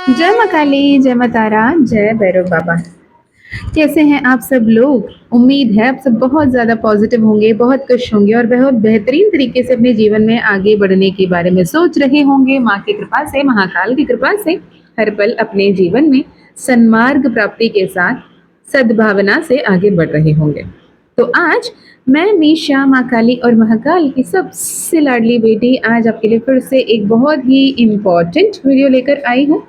जय माँ काली, जय माँ तारा, जय भैरव बाबा। कैसे हैं आप सब लोग? उम्मीद है आप सब बहुत ज़्यादा पॉजिटिव होंगे, बहुत खुश होंगे और बहुत बेहतरीन तरीके से अपने जीवन में आगे बढ़ने के बारे में सोच रहे होंगे। माँ की कृपा से, महाकाल की कृपा से हर पल अपने जीवन में सन्मार्ग प्राप्ति के साथ सद्भावना से आगे बढ़ रहे होंगे। तो आज मैं मीशा, माँ काली और महाकाल की सबसे लाडली बेटी आज आपके लिए फिर से एक बहुत ही इम्पोर्टेंट वीडियो लेकर आई हूँ।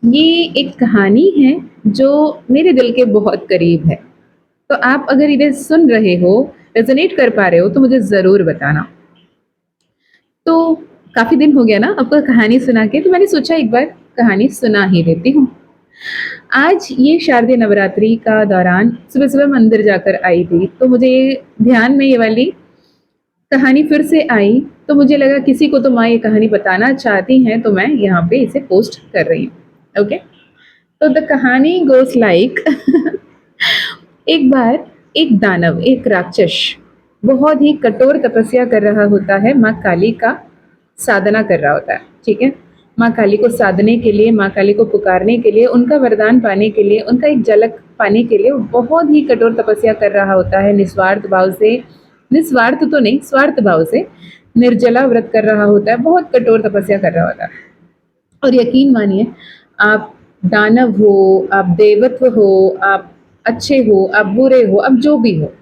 ये एक कहानी है जो मेरे दिल के बहुत करीब है। तो आप अगर इन्हें सुन रहे हो, रेजोनेट कर पा रहे हो तो मुझे ज़रूर बताना। तो काफ़ी दिन हो गया ना आपको कहानी सुना के, तो मैंने सोचा एक बार कहानी सुना ही देती हूँ। आज ये शारदीय नवरात्रि का दौरान सुबह-सुबह मंदिर जाकर आई थी, तो मुझे ध्यान में ये वाली कहानी फिर से आई, तो मुझे लगा किसी को तो माँ ये कहानी बताना चाहती हैं, तो मैं यहाँ पे इसे पोस्ट कर रही हूँ। ओके? तो द कहानी गोes लाइक एक बार एक दानव, एक राक्षस बहुत ही कठोर तपस्या कर रहा होता है, माँ काली का साधना कर रहा होता है। ठीक है, माँ काली को साधने के लिए, माँ काली को पुकारने के लिए, उनका वरदान पाने के लिए, उनका एक झलक पाने के लिए वो बहुत ही कठोर तपस्या कर रहा होता है। निस्वार्थ भाव से, निस्वार्थ तो नहीं, स्वार्थ भाव से निर्जला व्रत कर रहा होता है, बहुत कठोर तपस्या कर रहा होता है। और यकीन मानिए, आप दानव हो, आप देवत्व हो, आप अच्छे हो, आप बुरे हो, आप जो भी हो,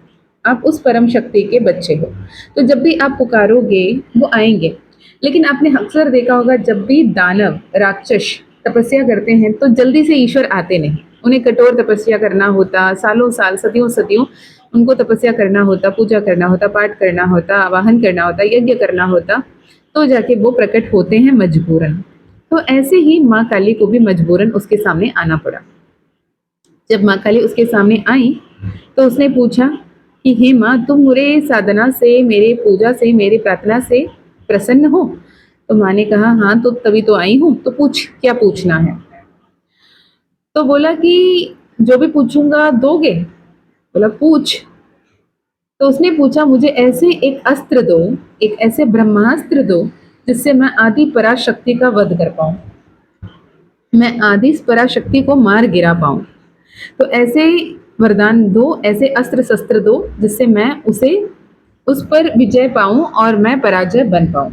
आप उस परम शक्ति के बच्चे हो। तो जब भी आप पुकारोगे वो आएंगे। लेकिन आपने अक्सर देखा होगा, जब भी दानव, राक्षस तपस्या करते हैं तो जल्दी से ईश्वर आते नहीं। उन्हें कठोर तपस्या करना होता, सालों साल, सदियों सदियों उनको तपस्या करना होता, पूजा करना होता, पाठ करना होता, आवाहन करना होता, यज्ञ करना होता, तो जाके वो प्रकट होते हैं मजबूरन। तो ऐसे ही माँ काली को भी मजबूरन उसके सामने आना पड़ा। जब माँ काली उसके सामने आई तो उसने पूछा कि हे माँ, तुम मेरे साधना से, मेरे पूजा से, मेरे प्रार्थना से प्रसन्न हो? तो माँ ने कहा हाँ, तो तभी तो आई हूँ, तो पूछ, क्या पूछना है? तो बोला कि जो भी पूछूंगा दोगे? बोला पूछ। तो उसने पूछा मुझे ऐसे एक अस्त्र दो, एक ऐसे ब्रह्मास्त्र दो जिससे मैं आदि पराशक्ति का वध कर पाऊं, मैं आदि पराशक्ति को मार गिरा पाऊं। तो ऐसे वरदान दो, ऐसे अस्त्र शस्त्र दो जिससे मैं उसे, उस पर विजय पाऊं और मैं पराजय बन पाऊं।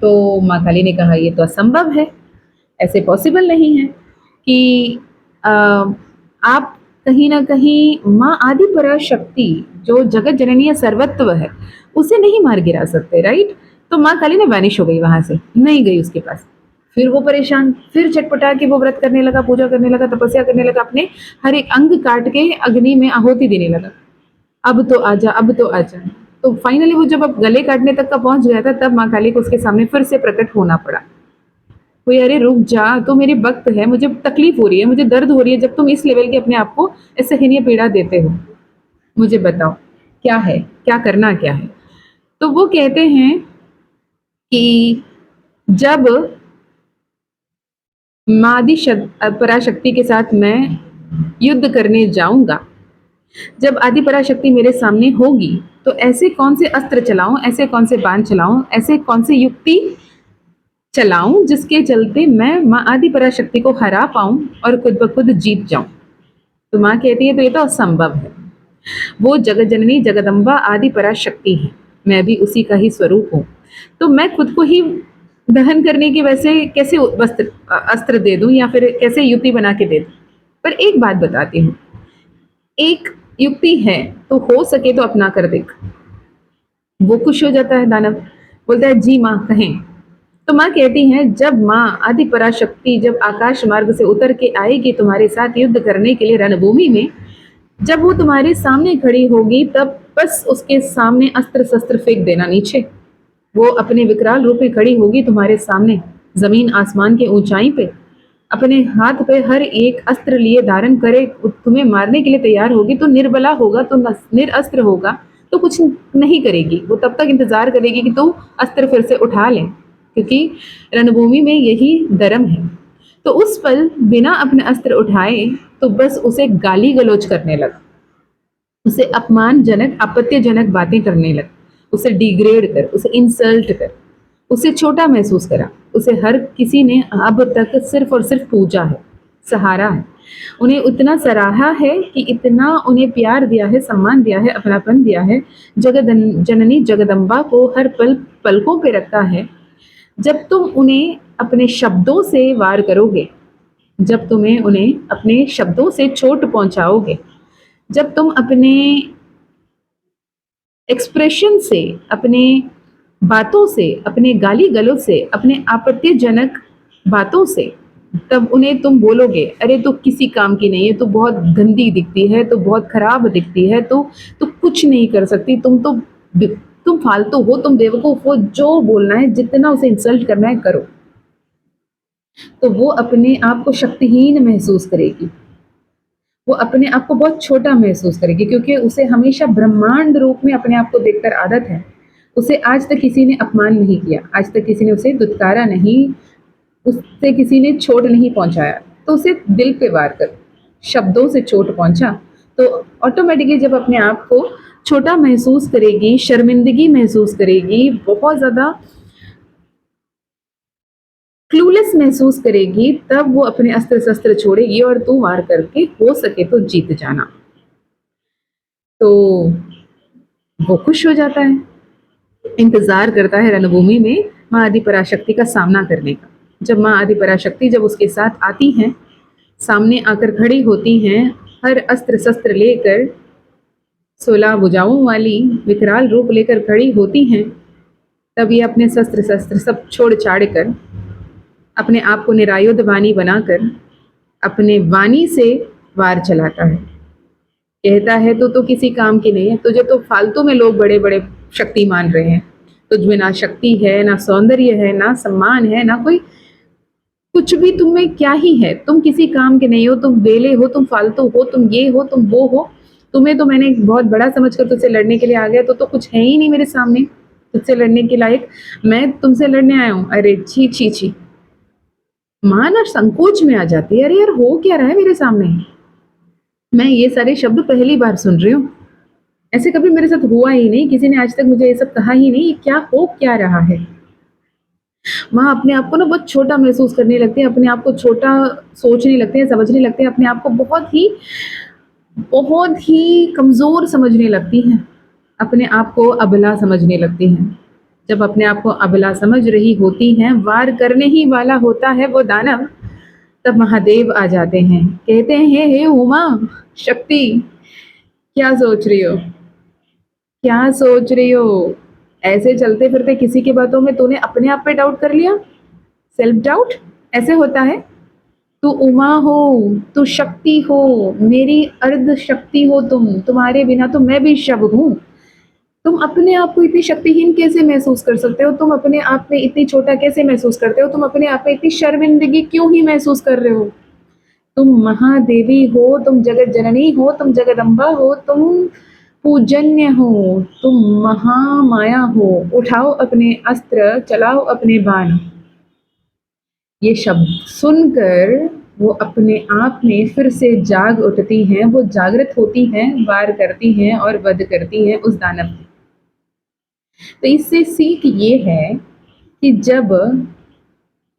तो माँ काली ने कहा ये तो असंभव है, ऐसे पॉसिबल नहीं है कि आप कहीं ना कहीं माँ आदि पराशक्ति जो जगत जननीय सर्वत्व है उसे नहीं मार गिरा सकते, राइट? तो माँ काली ने वैनिश हो गई, वहां से नहीं गई उसके पास। फिर वो परेशान, फिर चटपटा के वो व्रत करने लगा, पूजा करने लगा, तपस्या करने लगा, अपने हर एक अंग काट के अग्नि में आहुति देने लगा। अब तो आजा, अब तो आजा। तो फाइनली वो जब अब गले काटने तक का पहुंच गया था, तब माँ काली को उसके सामने फिर से प्रकट होना पड़ा। कोई, अरे रुक जा, तो मेरे वक्त है, मुझे तकलीफ हो रही है, मुझे दर्द हो रही है, जब तुम इस लेवल के अपने आप को असहनीय पीड़ा देते हो, मुझे बताओ क्या है, क्या करना क्या है? तो वो कहते हैं कि जब मादी पराशक्ति के साथ मैं युद्ध करने जाऊंगा, जब आदि पराशक्ति मेरे सामने होगी, तो ऐसे कौन से अस्त्र चलाऊं, ऐसे कौन से बाण चलाऊं, ऐसे कौन से युक्ति चलाऊं जिसके चलते मैं माँ आदि पराशक्ति को हरा पाऊं और खुद ब खुद जीत जाऊं? तो माँ कहती है तो ये तो असंभव है। वो जगत जननी जगदम्बा आदि पराशक्ति है, मैं भी उसी का ही स्वरूप हूँ। तो मैं खुद को ही दहन करने की वैसे कैसे वस्त्र अस्त्र दे दूं या फिर कैसे युक्ति बना के दे दूं? पर एक बात बताती हूँ, एक युक्ति है तो हो सके तो अपना कर देख। वो खुश हो जाता है दानव, बोलता है जी माँ कहें। तो माँ कहती है जब माँ आदि पराशक्ति जब आकाश मार्ग से उतर के आएगी तुम्हारे साथ युद्ध करने के लिए रणभूमि में, जब वो तुम्हारे सामने खड़ी होगी, तब बस उसके सामने अस्त्र शस्त्र फेंक देना नीचे। वो अपने विकराल रूप में खड़ी होगी तुम्हारे सामने, जमीन आसमान के ऊंचाई पे, अपने हाथ पे हर एक अस्त्र लिए धारण करे, तुम्हें मारने के लिए तैयार होगी। तो निर्बला होगा, तो निरअस्त्र होगा, तो कुछ नहीं करेगी। वो तब तक इंतजार करेगी कि तुम अस्त्र फिर से उठा लें, क्योंकि रणभूमि में यही धर्म है। तो उस पल बिना अपने अस्त्र उठाए तो बस उसे गाली गलौज करने लगा, उसे अपमानजनक, आपत्तिजनक बातें करने लगा, उसे डिग्रेड कर, उसे इंसल्ट कर, उसे छोटा महसूस करा, उसे हर किसी ने अब तक सिर्फ और सिर्फ पूजा है, सहारा है, उन्हें उतना सराहा है कि इतना उन्हें प्यार दिया है, सम्मान दिया है, अपनापन दिया है, जननी जगदम्बा को हर पल पलकों पे रखा है। जब तुम उन्हें अपने शब्दों से वार करोगे, जब तुम्हें उन्हें अपने शब्दों से चोट पहुंचाओगे, जब तुम अपने एक्सप्रेशन से, अपने बातों से, अपने गाली गलौज से, अपने आपत्तिजनक बातों से, तब उन्हें तुम बोलोगे, अरे तू किसी काम की नहीं है, तू बहुत गंदी दिखती है, तू बहुत खराब दिखती है, तू कुछ नहीं कर सकती, तुम फालतू हो, तुम बेवकूफ हो, जो बोलना है, जितना उसे इंसल्ट करना है करो। तो वो अपने आप को शक्तिहीन महसूस करेगी, वो अपने आप को बहुत छोटा महसूस करेगी, क्योंकि उसे हमेशा ब्रह्मांड रूप में अपने आप को देखकर आदत है। उसे आज तक किसी ने अपमान नहीं किया, आज तक किसी ने उसे दुत्कारा नहीं, उससे किसी ने चोट नहीं पहुंचाया, तो उसे दिल पे वार कर शब्दों से चोट पहुंचा, तो ऑटोमेटिकली जब अपने आप को छोटा महसूस करेगी, शर्मिंदगी महसूस करेगी, बहुत ज़्यादा क्लूलेस महसूस करेगी, तब वो अपने अस्त्र शस्त्र छोड़ेगी और तू वार करके हो सके तो जीत जाना। तो वो खुश हो जाता है, इंतजार करता है रणभूमि में माँ आदि पराशक्ति का सामना करने का। जब माँ आदि पराशक्ति जब उसके साथ आती हैं, सामने आकर खड़ी होती हैं, हर अस्त्र शस्त्र लेकर, 16 भुजाओं वाली विकराल रूप लेकर खड़ी होती हैं, तब ये अपने शस्त्र शस्त्र सब छोड़ छाड़ कर, अपने आप को निरायुध वाणी बनाकर, अपने वाणी से वार चलाता है। कहता है तो किसी काम की नहीं है, तुझे तो फालतू में लोग बड़े बड़े शक्ति मान रहे हैं, तुझ में ना शक्ति है, ना सौंदर्य है, ना सम्मान है, ना कोई कुछ भी, तुम में क्या ही है, तुम किसी काम के नहीं हो, तुम वेले हो, तुम फालतू हो, तुम ये हो, तुम वो हो, तुम्हें तो मैंने बहुत बड़ा समझकर तुझसे लड़ने के लिए आ गया, तो कुछ है ही नहीं मेरे सामने तुझसे लड़ने के लायक, मैं तुमसे लड़ने आया हूँ। अरे छी छी छी, माँ ना संकोच में आ जाती है, अरे यार हो क्या रहा है मेरे सामने, मैं ये सारे शब्द पहली बार सुन रही हूँ, ऐसे कभी मेरे साथ हुआ ही नहीं, किसी ने आज तक मुझे ये सब कहा ही नहीं, ये क्या हो क्या रहा है। वहाँ अपने आप को ना बहुत छोटा महसूस करने लगते हैं, अपने आप को छोटा सोचने लगते हैं, समझने लगते हैं, अपने आप को बहुत ही कमज़ोर समझने लगती हैं, अपने आप को अबला समझने लगती हैं। जब अपने आप को अबला समझ रही होती हैं, वार करने ही वाला होता है वो दानव, तब महादेव आ जाते हैं, कहते हैं हे उमा शक्ति, क्या सोच रही हो, क्या सोच रही हो, ऐसे चलते फिरते किसी की बातों में तूने अपने आप पे डाउट कर लिया, सेल्फ डाउट ऐसे होता है। तू उमा हो, तू शक्ति हो, मेरी अर्ध शक्ति हो, तुम्हारे बिना तो मैं भी शव हूँ। तुम अपने आप को इतनी शक्तिहीन कैसे महसूस कर सकते हो, तुम अपने आप में इतनी छोटा कैसे महसूस करते हो, तुम अपने आप में इतनी शर्मिंदगी क्यों ही महसूस कर रहे हो। तुम महादेवी हो, तुम जगत जननी हो, तुम जगदम्बा हो, तुम पूजन्य हो, तुम महामाया हो, उठाओ अपने अस्त्र, चलाओ अपने बाण। ये शब्द सुनकर वो अपने आप में फिर से जाग उठती हैं, वो जागृत होती हैं, वार करती हैं और वध करती हैं उस दानव की। तो इससे सीख ये है कि जब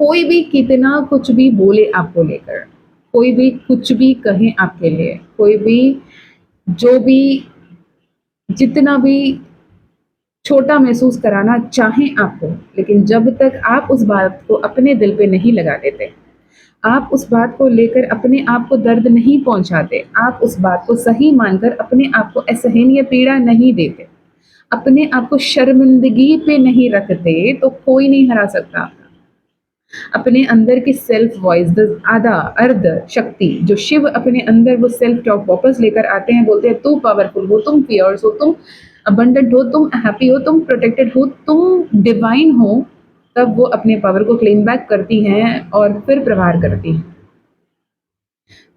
कोई भी कितना कुछ भी बोले आपको लेकर, कोई भी कुछ भी कहे आपके लिए, कोई भी जो भी जितना भी छोटा महसूस कराना चाहें आपको, लेकिन जब तक आप उस बात को अपने दिल पे नहीं लगा देते, आप उस बात को लेकर अपने आप को दर्द नहीं पहुंचाते, आप उस बात को सही मानकर अपने आप को असहनीय पीड़ा नहीं देते, अपने आप को शर्मिंदगी पे नहीं रखते, तो कोई नहीं हरा सकता। अपने अंदर की सेल्फ वॉइस, आधा अर्ध शक्ति जो शिव अपने अंदर वो सेल्फ टॉक वापस लेकर आते हैं, बोलते हैं तू पावरफुल हो, तुम फियर्स हो, तुम अबंडेंट हो, तुम हैप्पी हो, तुम प्रोटेक्टेड हो, तुम डिवाइन हो, तब वो अपने पावर को क्लेम बैक करती हैं और फिर प्रहार करती हैं।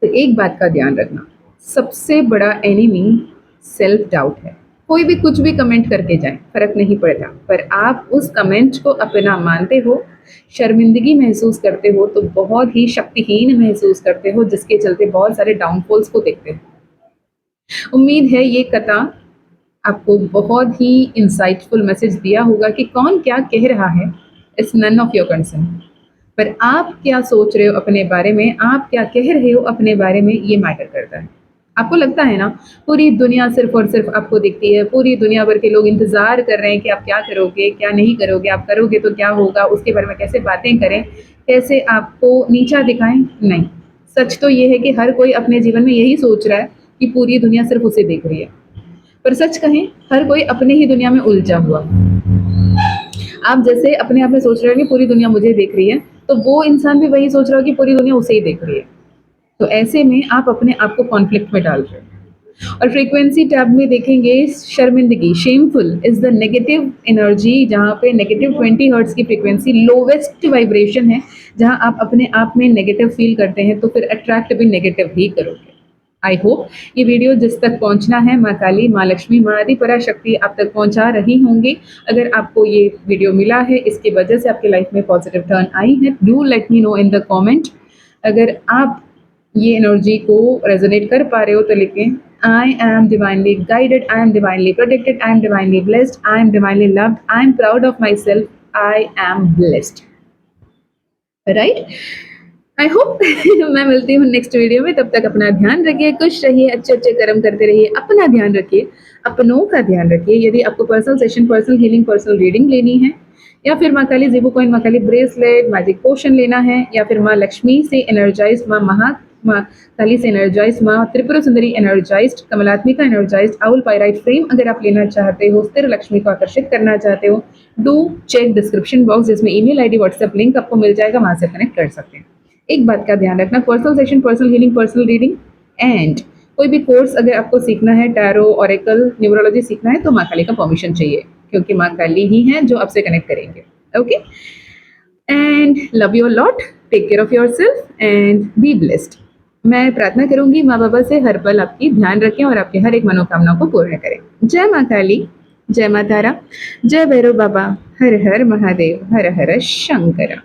तो एक बात का ध्यान रखना, सबसे बड़ा एनिमी सेल्फ डाउट है। कोई भी कुछ भी कमेंट करके जाए, फर्क नहीं पड़ता, पर आप उस कमेंट को अपना मानते हो, शर्मिंदगी महसूस करते हो, तो बहुत ही शक्तिहीन महसूस करते हो, जिसके चलते बहुत सारे डाउनफॉल्स को देखते हो। उम्मीद है ये कथा आपको बहुत ही इंसाइटफुल मैसेज दिया होगा कि कौन क्या कह रहा है, it's none of your concern. पर आप क्या सोच रहे हो अपने बारे में, आप क्या कह रहे हो अपने बारे में, ये मैटर करता है। आपको लगता है ना पूरी दुनिया सिर्फ और सिर्फ आपको दिखती है, पूरी दुनिया भर के लोग इंतजार कर रहे हैं कि आप क्या करोगे क्या नहीं करोगे, आप करोगे तो क्या होगा, उसके बारे में कैसे बातें करें, कैसे आपको नीचा दिखाएं। नहीं, सच तो ये है कि हर कोई अपने जीवन में यही सोच रहा है कि पूरी दुनिया सिर्फ उसे देख रही है। पर सच कहें, हर कोई अपने ही दुनिया में उलझा हुआ। आप जैसे अपने आप में सोच रहे हो कि पूरी दुनिया मुझे देख रही है, तो वो इंसान भी वही सोच रहा हो कि पूरी दुनिया उसे ही देख रही है। तो ऐसे में आप अपने आप को कॉन्फ्लिक्ट में डाल रहे हो। और फ्रीक्वेंसी टैब में देखेंगे, शर्मिंदगी, shameful is the negative energy, जहाँ पे नेगेटिव 20 हर्ट्ज की फ्रीक्वेंसी लोवेस्ट वाइब्रेशन है। जहाँ आप अपने आप में नेगेटिव फील करते हैं तो फिर अट्रैक्ट भी नेगेटिव ही करोगे। आई होप ये वीडियो जिस तक पहुंचना है, माँ काली, माँ लक्ष्मी, माँ आदि पराशक्ति आप तक पहुंचा रही होंगी। अगर आपको ये वीडियो मिला है, इसकी वजह से आपकी लाइफ में पॉजिटिव टर्न आई है, do let me know in the comment. अगर आप ये एनर्जी को रेजोनेट कर पा रहे हो तो लिखें, I am divinely guided, I am divinely protected, I am divinely blessed, I am divinely loved, I am proud of my self, I am blessed. Right, I hope मैं मिलती हूँ नेक्स्ट वीडियो में। तब तक अपना ध्यान रखिए, खुश रहिए, अच्छे अच्छे कर्म करते रहिए, अपना ध्यान रखिए, अपनों का ध्यान रखिए। यदि आपको personal session, personal healing, personal reading लेनी है, या फिर माँ काली ज़ीबो कॉइन, माँ काली ब्रेसलेट, मैजिक पोशन लेना है, या फिर माँ लक्ष्मी से एनर्जाइज, माँ काली से एनर्जाइज, माँ Tripura Sundari energised, Kamalatmika energised owl pyrite frame अगर आप लेना चाहते हो, स्थिर लक्ष्मी को आकर्षित करना चाहते हो, डू चेक डिस्क्रिप्शन बॉक्स, जिसमें ईमेल आईडी, व्हाट्सएप लिंक आपको मिल जाएगा, वहाँ से कनेक्ट कर सकते हैं। एक बात का ध्यान रखना, personal session, personal healing, personal reading and कोई भी कोर्स अगर आपको सीखना है, टैरो, ऑरेकल, न्यूमरोलॉजी सीखना है, तो माँ काली का परमिशन चाहिए, क्योंकि माँ काली ही हैं जो आपसे कनेक्ट करेंगे। Okay, and love you lot, take care of your self and be blessed. मैं प्रार्थना करूंगी माँ बाबा से हर पल आपकी ध्यान रखें और आपके हर एक मनोकामना को पूर्ण करें। जय माँ काली, जय माँ तारा, जय भैरव बाबा, हर हर महादेव, हर हर शंकर।